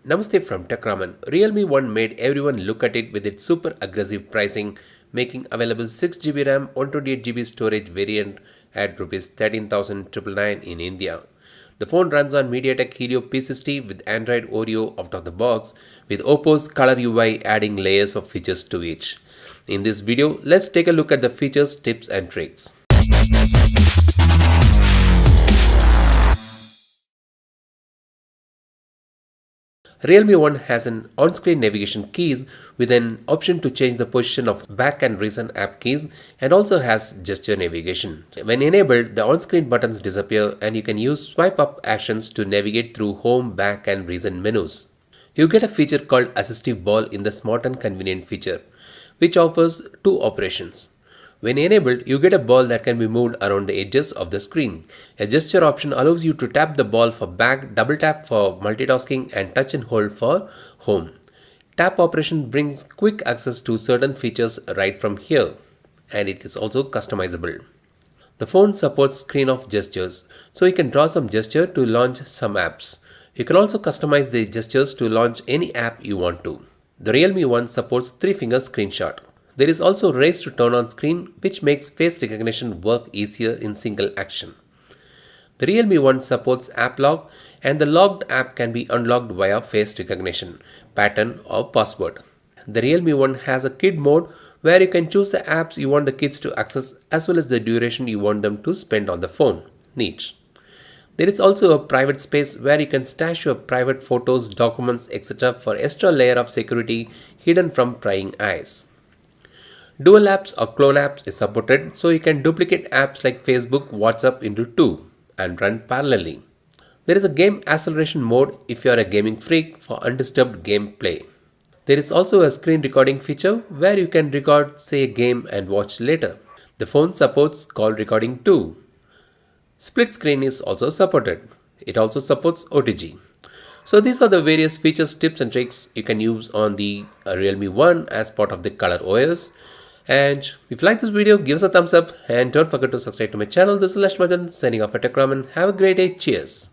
Namaste from Takraman. Realme 1 made everyone look at it with its super aggressive pricing, making available 6GB RAM, 128GB storage variant at Rs 13,999 in India. The phone runs on MediaTek Helio P60 with Android Oreo out of the box, with Oppo's Color UI adding layers of features to each. In this video, let's take a look at the features, tips and tricks. Realme 1 has an on-screen navigation keys with an option to change the position of back and recent app keys, and also has gesture navigation. When enabled, the on-screen buttons disappear and you can use swipe up actions to navigate through home, back and recent menus. You get a feature called Assistive Ball in the Smart and Convenient feature, which offers two operations. When enabled, you get a ball that can be moved around the edges of the screen. A gesture option allows you to tap the ball for back, double tap for multitasking and touch and hold for home. Tap operation brings quick access to certain features right from here, and it is also customizable. The phone supports screen off gestures, so you can draw some gesture to launch some apps. You can also customize the gestures to launch any app you want to. The Realme 1 supports 3-finger screenshot. There is also raise to turn on screen, which makes face recognition work easier in single action. The Realme 1 supports app lock, and the logged app can be unlocked via face recognition, pattern or password. The Realme 1 has a kid mode where you can choose the apps you want the kids to access as well as the duration you want them to spend on the phone. Neat. There is also a private space where you can stash your private photos, documents, etc. for extra layer of security hidden from prying eyes. Dual apps or clone apps is supported, so you can duplicate apps like Facebook, WhatsApp into two and run parallelly. There is a game acceleration mode if you are a gaming freak for undisturbed gameplay. There is also a screen recording feature where you can record, say, a game and watch later. The phone supports call recording too. Split screen is also supported. It also supports OTG. So these are the various features, tips and tricks you can use on the Realme 1 as part of the Color OS. And if you like this video, give us a thumbs up and don't forget to subscribe to my channel. This is Lashmajan signing off at Takraman. Have a great day. Cheers.